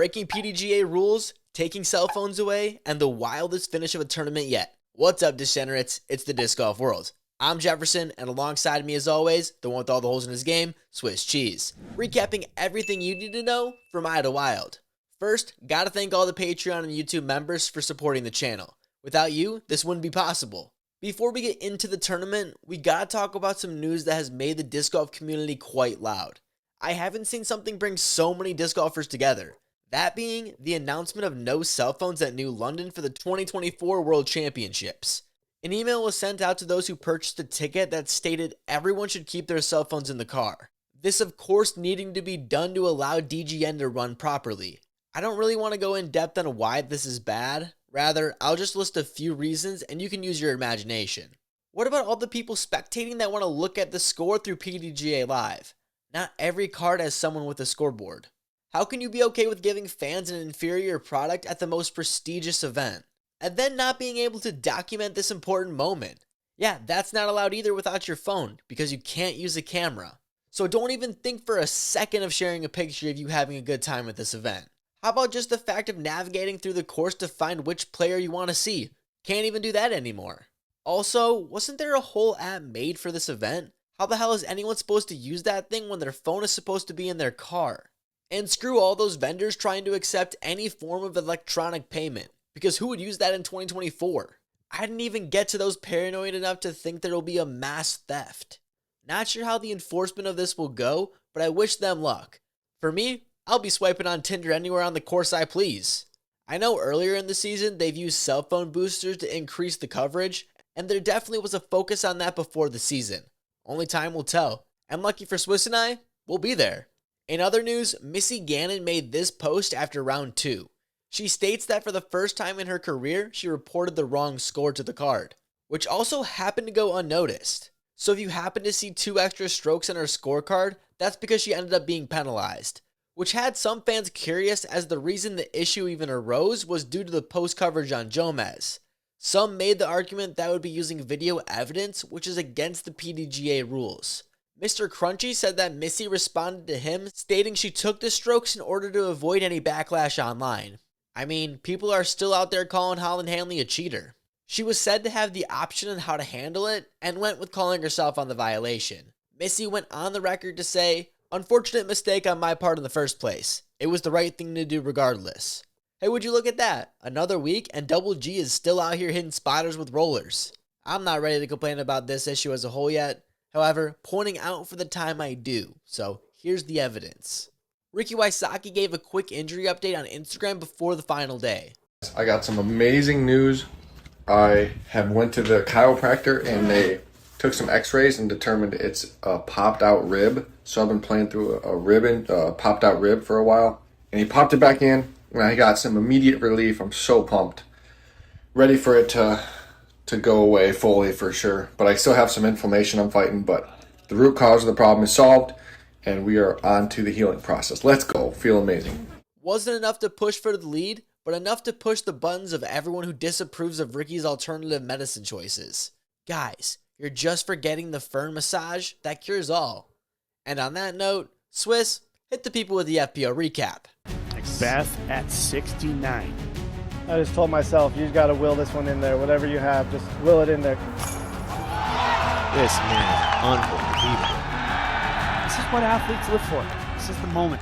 breaking PDGA rules, taking cell phones away, and the wildest finish of a tournament yet. What's up, degenerates? It's the disc golf world. I'm Jefferson, and alongside me as always, the one with all the holes in his game, Swiss Cheese. Recapping everything you need to know from Idlewild. First, gotta thank all the Patreon and YouTube members for supporting the channel. Without you, this wouldn't be possible. Before we get into the tournament, we gotta talk about some news that has made the disc golf community quite loud. I haven't seen something bring so many disc golfers together. That being the announcement of no cell phones at New London for the 2024 World Championships. An email was sent out to those who purchased a ticket that stated everyone should keep their cell phones in the car. This of course needing to be done to allow DGN to run properly. I don't really want to go in depth on why this is bad. Rather, I'll just list a few reasons and you can use your imagination. What about all the people spectating that want to look at the score through PDGA Live? Not every card has someone with a scoreboard. How can you be okay with giving fans an inferior product at the most prestigious event, and then not being able to document this important moment? Yeah, that's not allowed either without your phone, because you can't use a camera. So don't even think for a second of sharing a picture of you having a good time at this event. How about just the fact of navigating through the course to find which player you want to see? Can't even do that anymore. Also, wasn't there a whole app made for this event? How the hell is anyone supposed to use that thing when their phone is supposed to be in their car? And screw all those vendors trying to accept any form of electronic payment, because who would use that in 2024? I didn't even get to those paranoid enough to think there will be a mass theft. Not sure how the enforcement of this will go, but I wish them luck. For me, I'll be swiping on Tinder anywhere on the course I please. I know earlier in the season they've used cell phone boosters to increase the coverage, and there definitely was a focus on that before the season. Only time will tell. And lucky for Swiss and I, we'll be there. In other news, Missy Gannon made this post after round 2. She states that for the first time in her career, she reported the wrong score to the card, which also happened to go unnoticed. So if you happen to see 2 extra strokes in her scorecard, that's because she ended up being penalized, which had some fans curious as the reason the issue even arose was due to the post coverage on Jomez. Some made the argument that would be using video evidence, which is against the PDGA rules. Mr. Crunchy said that Missy responded to him, stating she took the strokes in order to avoid any backlash online. I mean, people are still out there calling Holland Hanley a cheater. She was said to have the option on how to handle it, and went with calling herself on the violation. Missy went on the record to say, "Unfortunate mistake on my part in the first place. It was the right thing to do regardless." Hey, would you look at that? Another week and Double G is still out here hitting spotters with rollers. I'm not ready to complain about this issue as a whole yet. However, pointing out for the time I do, so here's the evidence. Ricky Wysocki gave a quick injury update on Instagram before the final day. I got some amazing news. I have went to the chiropractor and they took some x-rays and determined it's a popped out rib. So I've been playing through a popped out rib for a while. And he popped it back in and I got some immediate relief. I'm so pumped. Ready for it to go away fully for sure, but I still have some inflammation I'm fighting, but the root cause of the problem is solved and we are on to the healing process. Let's go. Feel amazing. Wasn't enough to push for the lead, but enough to push the buttons of everyone who disapproves of Ricky's alternative medicine choices. Guys, you're just forgetting the Fern massage that cures all. And on that note, Swiss, hit the people with the FPO recap. Beth at 69. I just told myself, you just got to will this one in there. Whatever you have, just will it in there. This man is unbelievable. This is what athletes live for. This is the moment.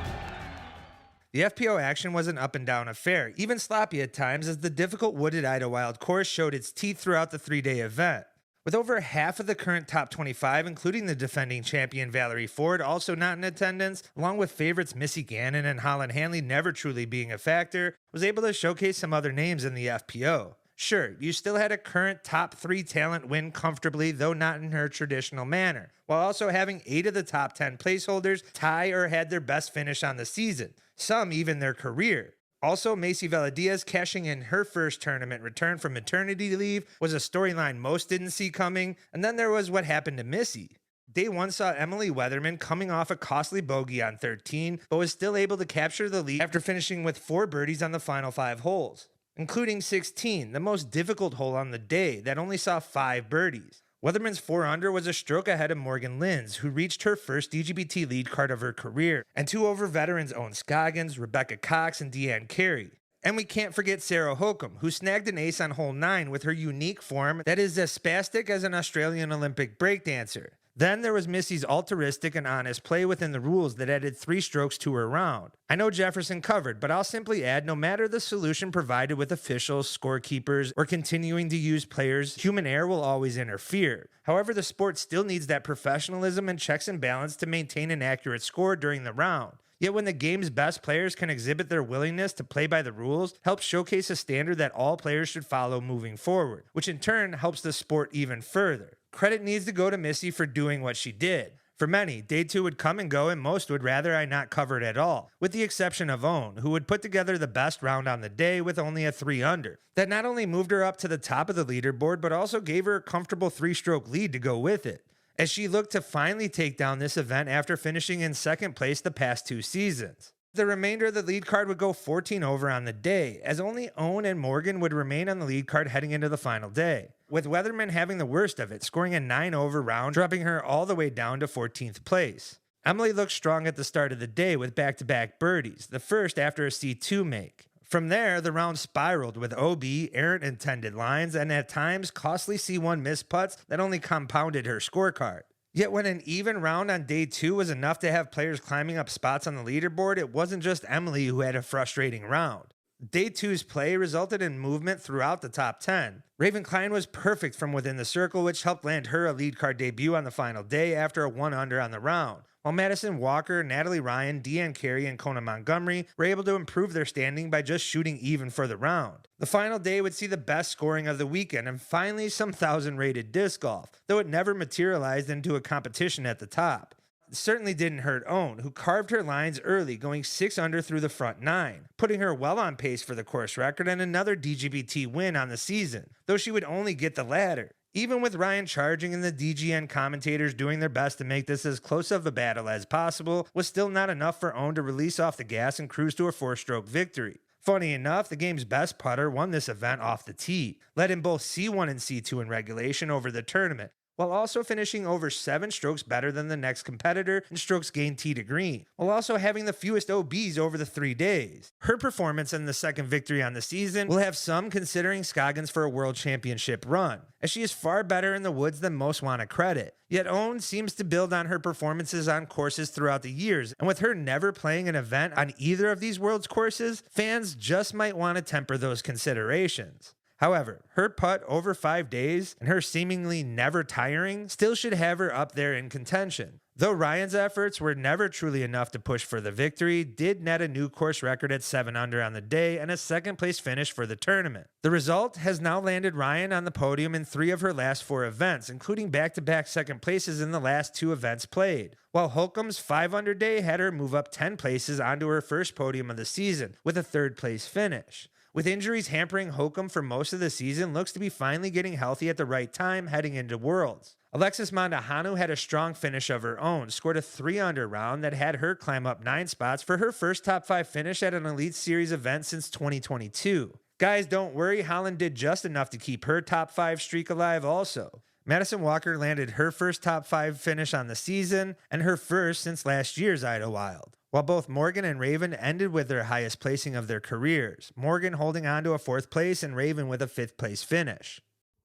The FPO action was an up and down affair, even sloppy at times as the difficult wooded Idlewild course showed its teeth throughout the 3-day event. With over half of the current top 25, including the defending champion Valerie Ford, also not in attendance, along with favorites Missy Gannon and Holland Hanley never truly being a factor, was able to showcase some other names in the FPO. Sure, you still had a current top 3 talent win comfortably, though not in her traditional manner, while also having 8 of the top 10 placeholders tie or had their best finish on the season, some even their career. Also, Macy Valadiaz cashing in her first tournament return from maternity leave was a storyline most didn't see coming, and then there was what happened to Missy. Day 1 saw Emily Weatherman coming off a costly bogey on 13, but was still able to capture the lead after finishing with 4 birdies on the final 5 holes, including 16, the most difficult hole on the day that only saw 5 birdies. Weatherman's 4-under was a stroke ahead of Morgan Linds, who reached her first DGPT lead card of her career, and 2 over veterans Owen Scoggins, Rebecca Cox, and Deanne Carey. And we can't forget Sarah Holcomb, who snagged an ace on hole 9 with her unique form that is as spastic as an Australian Olympic breakdancer. Then there was Missy's altruistic and honest play within the rules that added 3 strokes to her round. I know Jefferson covered, but I'll simply add, no matter the solution provided with officials, scorekeepers, or continuing to use players, human error will always interfere. However, the sport still needs that professionalism and checks and balance to maintain an accurate score during the round. Yet when the game's best players can exhibit their willingness to play by the rules, helps showcase a standard that all players should follow moving forward, which in turn helps the sport even further. Credit needs to go to Missy for doing what she did. For many, day 2 would come and go, and most would rather I not cover it at all, with the exception of Owen, who would put together the best round on the day with only a 3-under. That not only moved her up to the top of the leaderboard, but also gave her a comfortable 3-stroke lead to go with it, as she looked to finally take down this event after finishing in 2nd place the past 2 seasons. The remainder of the lead card would go 14 over on the day, as only Owen and Morgan would remain on the lead card heading into the final day, with Weatherman having the worst of it, scoring a 9 over round, dropping her all the way down to 14th place. Emily looked strong at the start of the day with back-to-back birdies, the first after a C2 make. From there, the round spiraled with OB, errant intended lines, and at times costly C1 missed putts that only compounded her scorecard. Yet when an even round on day 2 was enough to have players climbing up spots on the leaderboard, it wasn't just Emily who had a frustrating round. Day 2's play resulted in movement throughout the top 10. Raven Klein was perfect from within the circle, which helped land her a lead card debut on the final day after a 1-under on the round, while Madison Walker, Natalie Ryan, Deanne Carey, and Kona Montgomery were able to improve their standing by just shooting even for the round. The final day would see the best scoring of the weekend and finally some 1,000-rated disc golf, though it never materialized into a competition at the top. It certainly didn't hurt Owen, who carved her lines early, going 6-under through the front 9, putting her well on pace for the course record and another DGPT win on the season, though she would only get the latter. Even with Ryan charging and the DGN commentators doing their best to make this as close of a battle as possible, was still not enough for Owen to release off the gas and cruise to a 4-stroke victory. Funny enough, the game's best putter won this event off the tee, led in both C1 and C2 in regulation over the tournament, while also finishing over 7 strokes better than the next competitor in strokes gained tee to green, while also having the fewest OBs over the 3 days. Her performance in the second victory on the season will have some considering Scoggins for a world championship run, as she is far better in the woods than most want to credit. Yet Owen seems to build on her performances on courses throughout the years, and with her never playing an event on either of these world's courses, fans just might want to temper those considerations. However, her putt over 5 days and her seemingly never tiring still should have her up there in contention. Though Ryan's efforts were never truly enough to push for the victory, did net a new course record at 7-under on the day and a 2nd place finish for the tournament. The result has now landed Ryan on the podium in 3 of her last 4 events, including back-to-back 2nd places in the last 2 events played, while Holcomb's 5-under day had her move up 10 places onto her first podium of the season with a 3rd place finish. With injuries hampering Holcomb for most of the season, looks to be finally getting healthy at the right time heading into Worlds. Alexis Mondahanu had a strong finish of her own, scored a 3-under round that had her climb up 9 spots for her first top 5 finish at an Elite Series event since 2022. Guys, don't worry, Holland did just enough to keep her top 5 streak alive also. Madison Walker landed her first top 5 finish on the season and her first since last year's Idlewild, while both Morgan and Raven ended with their highest placing of their careers, Morgan holding on to a 4th place and Raven with a 5th place finish.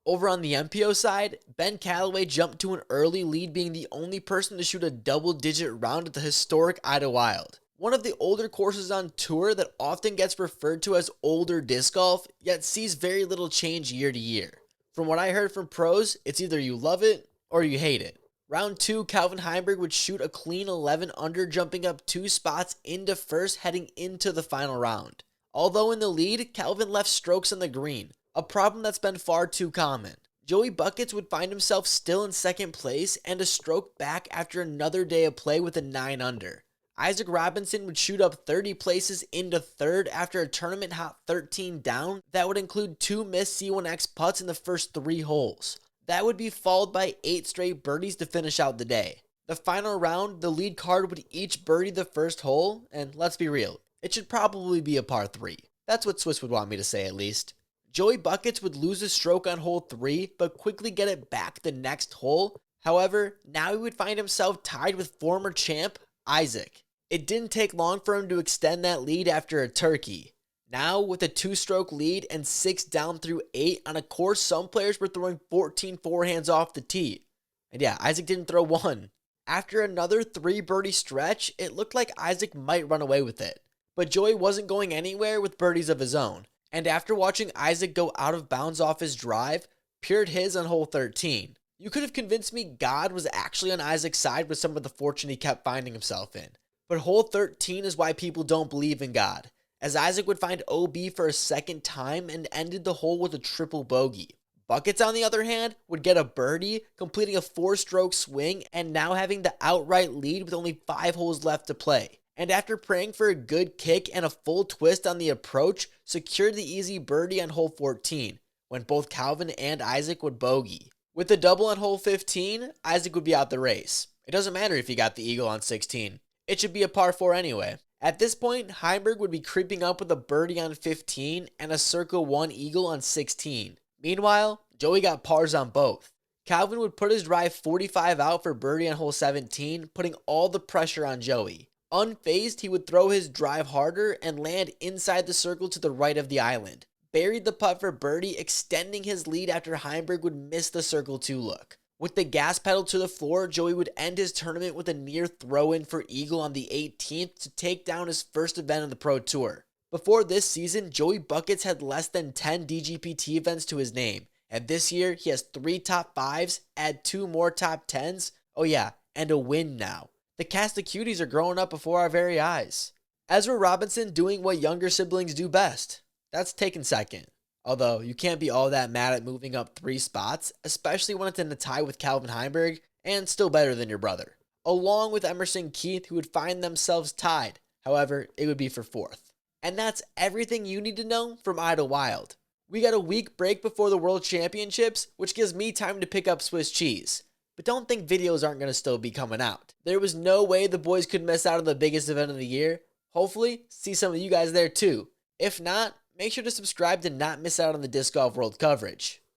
Over on the MPO side, Ben Callaway jumped to an early lead, being the only person to shoot a double-digit round at the historic Idlewild, one of the older courses on tour that often gets referred to as older disc golf, yet sees very little change year to year. From what I heard from pros, it's either you love it or you hate it. Round 2, Calvin Heimberg would shoot a clean 11 under, jumping up 2 spots into first heading into the final round. Although in the lead, Calvin left strokes on the green, a problem that's been far too common. Joey Buckets would find himself still in 2nd place and a stroke back after another day of play with a 9 under. Isaac Robinson would shoot up 30 places into 3rd after a tournament hot 13 down that would include 2 missed C1X putts in the first 3 holes. That would be followed by 8 straight birdies to finish out the day. The final round, the lead card would each birdie the first hole, and let's be real, it should probably be a par 3. That's what Swiss would want me to say at least. Joey Buckets would lose a stroke on hole 3, but quickly get it back the next hole. However, now he would find himself tied with former champ Isaac. It didn't take long for him to extend that lead after a turkey. Now, with a 2-stroke lead and 6 down through 8 on a course some players were throwing 14 forehands off the tee. And yeah, Isaac didn't throw one. After another 3-birdie stretch, it looked like Isaac might run away with it. But Joey wasn't going anywhere with birdies of his own. And after watching Isaac go out of bounds off his drive, pured his on hole 13. You could have convinced me God was actually on Isaac's side with some of the fortune he kept finding himself in. But hole 13 is why people don't believe in God, as Isaac would find OB for a second time and ended the hole with a triple bogey. Buckets, on the other hand, would get a birdie, completing a 4-stroke swing and now having the outright lead with only 5 holes left to play. And after praying for a good kick and a full twist on the approach, secured the easy birdie on hole 14, when both Calvin and Isaac would bogey. With the double on hole 15, Isaac would be out the race. It doesn't matter if he got the eagle on 16. It should be a par 4 anyway. At this point, Heimberg would be creeping up with a birdie on 15 and a circa 1 eagle on 16. Meanwhile, Joey got pars on both. Calvin would put his drive 45 out for birdie on hole 17, putting all the pressure on Joey. Unfazed, he would throw his drive harder and land inside the circle to the right of the island. Buried the putt for birdie, extending his lead after Heimberg would miss the circle 2 look. With the gas pedal to the floor, Joey would end his tournament with a near throw-in for eagle on the 18th to take down his first event of the Pro Tour. Before this season, Joey Buckets had less than 10 DGPT events to his name, and this year he has 3 top 5s, add 2 more top 10s, oh yeah, and a win now. The cast of cuties are growing up before our very eyes. Ezra Robinson doing what younger siblings do best. That's taken second. Although, you can't be all that mad at moving up 3 spots, especially when it's in a tie with Calvin Heimberg, and still better than your brother. Along with Emerson Keith, who would find themselves tied. However, it would be for 4th. And that's everything you need to know from Idlewild. We got a week break before the World Championships, which gives me time to pick up Swiss cheese. But don't think videos aren't going to still be coming out. There was no way the boys could miss out on the biggest event of the year. Hopefully, see some of you guys there too. If not, make sure to subscribe to not miss out on the Disc Golf World coverage.